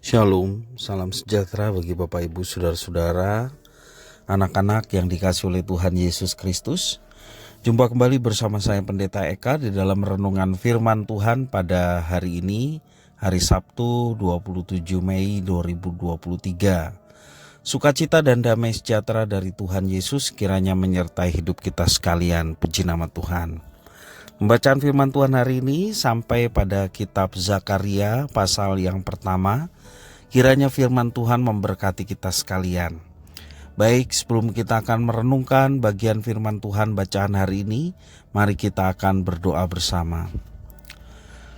Shalom, salam sejahtera bagi Bapak Ibu Saudara-saudara, anak-anak yang dikasihi oleh Tuhan Yesus Kristus. Jumpa kembali bersama saya Pendeta Eka di dalam renungan firman Tuhan pada hari ini, hari Sabtu 27 Mei 2023. Sukacita dan damai sejahtera dari Tuhan Yesus kiranya menyertai hidup kita sekalian. Puji nama Tuhan. Pembacaan firman Tuhan hari ini sampai pada kitab Zakaria pasal yang pertama. Kiranya firman Tuhan memberkati kita sekalian. Baik, sebelum kita akan merenungkan bagian firman Tuhan bacaan hari ini, mari kita akan berdoa bersama.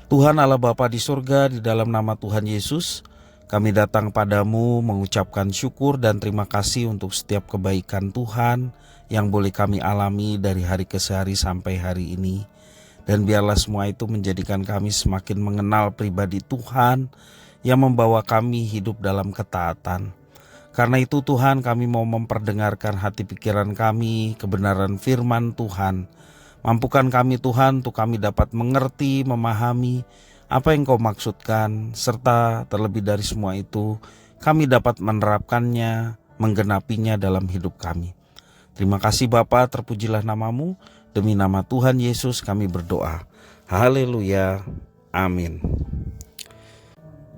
Tuhan Allah Bapa di surga, di dalam nama Tuhan Yesus, kami datang padamu mengucapkan syukur dan terima kasih untuk setiap kebaikan Tuhan yang boleh kami alami dari hari ke hari sampai hari ini. Dan biarlah semua itu menjadikan kami semakin mengenal pribadi Tuhan yang membawa kami hidup dalam ketaatan. Karena itu Tuhan, kami mau memperdengarkan hati pikiran kami, kebenaran firman Tuhan. Mampukan kami Tuhan untuk kami dapat mengerti, memahami apa yang Kau maksudkan, serta terlebih dari semua itu, kami dapat menerapkannya, menggenapinya dalam hidup kami. Terima kasih Bapa, terpujilah namamu. Demi nama Tuhan Yesus kami berdoa. Haleluya. Amin.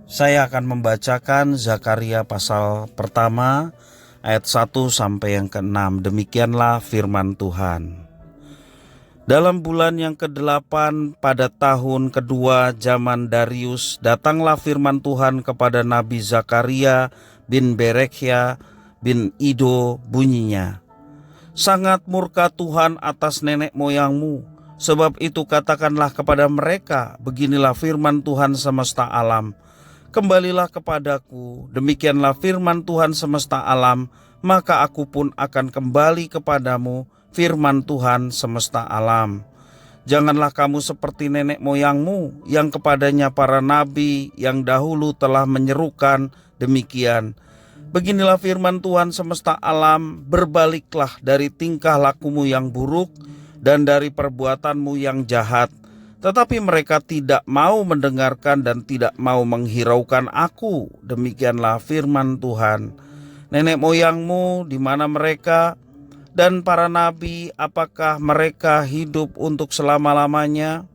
Saya akan membacakan Zakaria pasal pertama ayat 1 sampai yang ke-6. Demikianlah firman Tuhan. Dalam bulan yang ke-8 pada tahun kedua zaman Darius, datanglah firman Tuhan kepada Nabi Zakaria bin Berekhya bin Ido bunyinya. Sangat murka Tuhan atas nenek moyangmu, sebab itu katakanlah kepada mereka, beginilah firman Tuhan semesta alam. Kembalilah kepadaku, demikianlah firman Tuhan semesta alam, maka aku pun akan kembali kepadamu, firman Tuhan semesta alam. Janganlah kamu seperti nenek moyangmu, yang kepadanya para nabi yang dahulu telah menyerukan demikian. Beginilah firman Tuhan semesta alam, berbaliklah dari tingkah lakumu yang buruk dan dari perbuatanmu yang jahat. Tetapi mereka tidak mau mendengarkan dan tidak mau menghiraukan aku. Demikianlah firman Tuhan. Nenek moyangmu di mana mereka? Dan para nabi, apakah mereka hidup untuk selama-lamanya?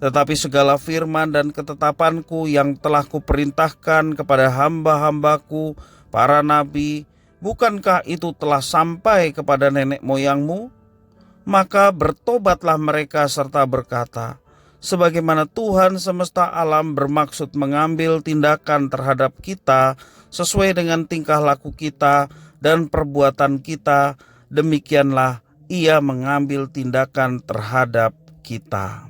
Tetapi segala firman dan ketetapanku yang telah kuperintahkan kepada hamba-hambaku, para nabi, bukankah itu telah sampai kepada nenek moyangmu? Maka bertobatlah mereka serta berkata, sebagaimana Tuhan semesta alam bermaksud mengambil tindakan terhadap kita sesuai dengan tingkah laku kita dan perbuatan kita, demikianlah Ia mengambil tindakan terhadap kita.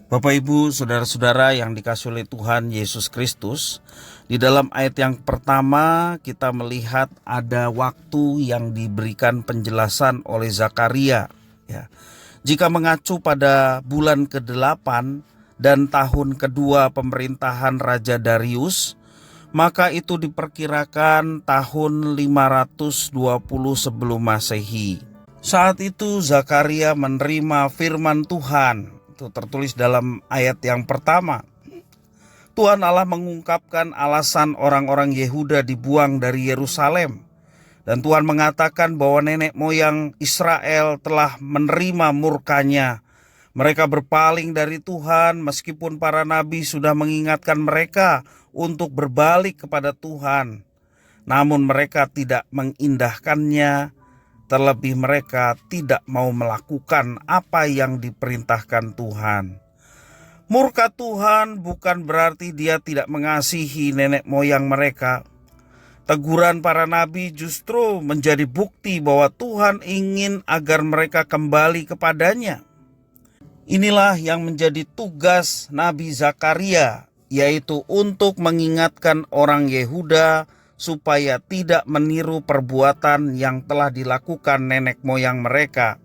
Bapak Ibu, saudara-saudara yang dikasihi oleh Tuhan Yesus Kristus, di dalam ayat yang pertama kita melihat ada waktu yang diberikan penjelasan oleh Zakaria, ya. Jika mengacu pada bulan ke-8 dan tahun kedua pemerintahan Raja Darius, maka itu diperkirakan tahun 520 sebelum Masehi. Saat itu Zakaria menerima firman Tuhan. Itu tertulis dalam ayat yang pertama. Tuhan Allah mengungkapkan alasan orang-orang Yehuda dibuang dari Yerusalem. Dan Tuhan mengatakan bahwa nenek moyang Israel telah menerima murkanya. Mereka berpaling dari Tuhan meskipun para nabi sudah mengingatkan mereka untuk berbalik kepada Tuhan. Namun mereka tidak mengindahkannya, terlebih mereka tidak mau melakukan apa yang diperintahkan Tuhan. Murka Tuhan bukan berarti Dia tidak mengasihi nenek moyang mereka. Teguran para nabi justru menjadi bukti bahwa Tuhan ingin agar mereka kembali kepadanya. Inilah yang menjadi tugas Nabi Zakaria, yaitu untuk mengingatkan orang Yehuda supaya tidak meniru perbuatan yang telah dilakukan nenek moyang mereka.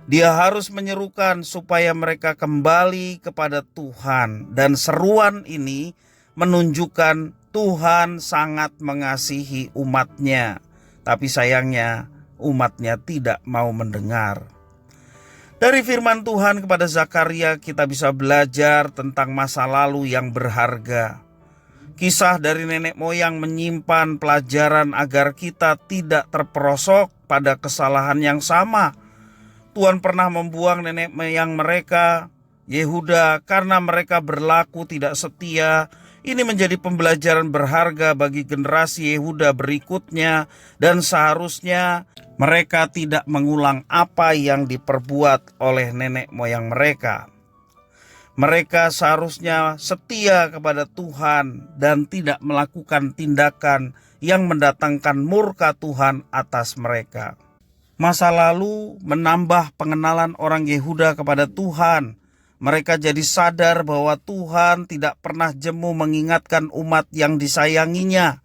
Dia harus menyerukan supaya mereka kembali kepada Tuhan, dan seruan ini menunjukkan Tuhan sangat mengasihi umatnya, tapi sayangnya umatnya tidak mau mendengar. Dari firman Tuhan kepada Zakaria kita bisa belajar tentang masa lalu yang berharga. Kisah dari nenek moyang menyimpan pelajaran agar kita tidak terperosok pada kesalahan yang sama. Tuhan pernah membuang nenek moyang mereka, Yehuda, karena mereka berlaku tidak setia. Ini menjadi pembelajaran berharga bagi generasi Yehuda berikutnya, dan seharusnya mereka tidak mengulang apa yang diperbuat oleh nenek moyang mereka. Mereka seharusnya setia kepada Tuhan dan tidak melakukan tindakan yang mendatangkan murka Tuhan atas mereka. Masa lalu menambah pengenalan orang Yehuda kepada Tuhan. Mereka jadi sadar bahwa Tuhan tidak pernah jemu mengingatkan umat yang disayanginya.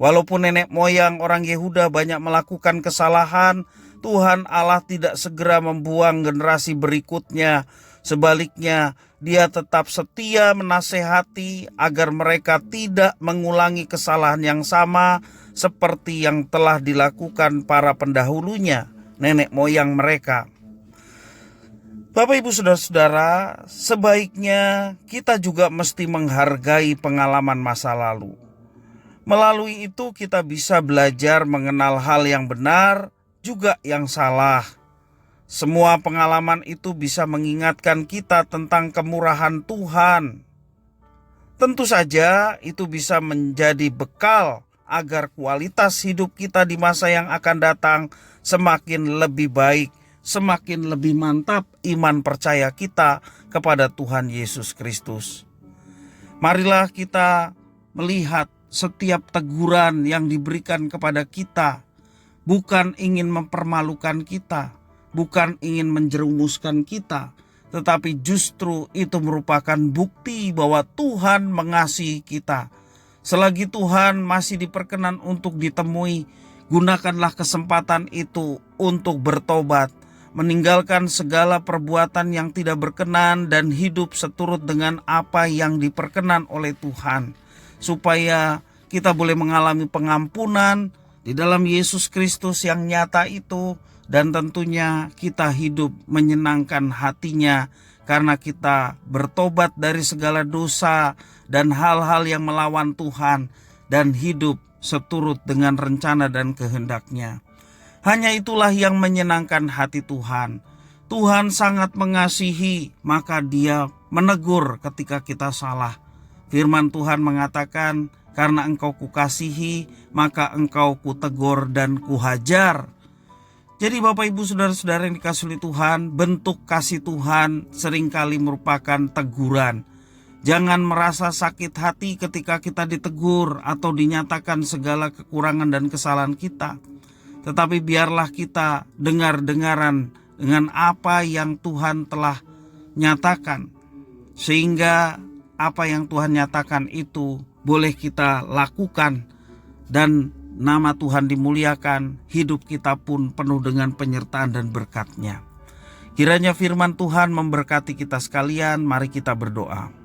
Walaupun nenek moyang orang Yehuda banyak melakukan kesalahan, Tuhan Allah tidak segera membuang generasi berikutnya. Sebaliknya, Dia tetap setia menasehati agar mereka tidak mengulangi kesalahan yang sama seperti yang telah dilakukan para pendahulunya, nenek moyang mereka. Bapak, Ibu, Saudara-saudara, sebaiknya kita juga mesti menghargai pengalaman masa lalu. Melalui itu kita bisa belajar mengenal hal yang benar, juga yang salah. Semua pengalaman itu bisa mengingatkan kita tentang kemurahan Tuhan. Tentu saja itu bisa menjadi bekal agar kualitas hidup kita di masa yang akan datang semakin lebih baik, semakin lebih mantap iman percaya kita kepada Tuhan Yesus Kristus. Marilah kita melihat setiap teguran yang diberikan kepada kita bukan ingin mempermalukan kita, bukan ingin menjerumuskan kita, tetapi justru itu merupakan bukti bahwa Tuhan mengasihi kita. Selagi Tuhan masih diperkenan untuk ditemui, gunakanlah kesempatan itu untuk bertobat, meninggalkan segala perbuatan yang tidak berkenan dan hidup seturut dengan apa yang diperkenan oleh Tuhan, supaya kita boleh mengalami pengampunan di dalam Yesus Kristus yang nyata itu. Dan tentunya kita hidup menyenangkan hatinya karena kita bertobat dari segala dosa dan hal-hal yang melawan Tuhan dan hidup seturut dengan rencana dan kehendak-Nya. Hanya itulah yang menyenangkan hati Tuhan. Tuhan sangat mengasihi, maka Dia menegur ketika kita salah. Firman Tuhan mengatakan, karena engkau kukasihi, maka engkau kutegur dan kuhajar. Jadi Bapak, Ibu, Saudara-saudara yang dikasihi Tuhan, bentuk kasih Tuhan seringkali merupakan teguran. Jangan merasa sakit hati ketika kita ditegur atau dinyatakan segala kekurangan dan kesalahan kita. Tetapi biarlah kita dengar-dengaran dengan apa yang Tuhan telah nyatakan. Sehingga apa yang Tuhan nyatakan itu boleh kita lakukan dan nama Tuhan dimuliakan, hidup kita pun penuh dengan penyertaan dan berkat-Nya. Kiranya firman Tuhan memberkati kita sekalian. Mari kita berdoa.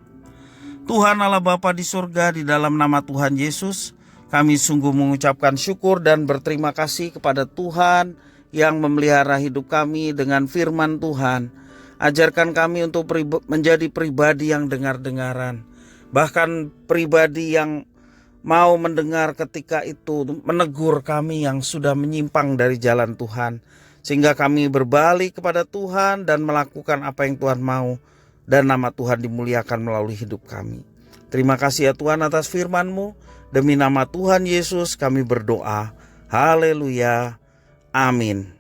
Tuhan Allah Bapa di surga, di dalam nama Tuhan Yesus, kami sungguh mengucapkan syukur dan berterima kasih kepada Tuhan yang memelihara hidup kami dengan firman Tuhan. Ajarkan kami untuk menjadi pribadi yang dengar-dengaran, bahkan pribadi yang mau mendengar ketika itu menegur kami yang sudah menyimpang dari jalan Tuhan. Sehingga kami berbalik kepada Tuhan dan melakukan apa yang Tuhan mau. Dan nama Tuhan dimuliakan melalui hidup kami. Terima kasih ya Tuhan atas firman-Mu. Demi nama Tuhan Yesus kami berdoa. Haleluya. Amin.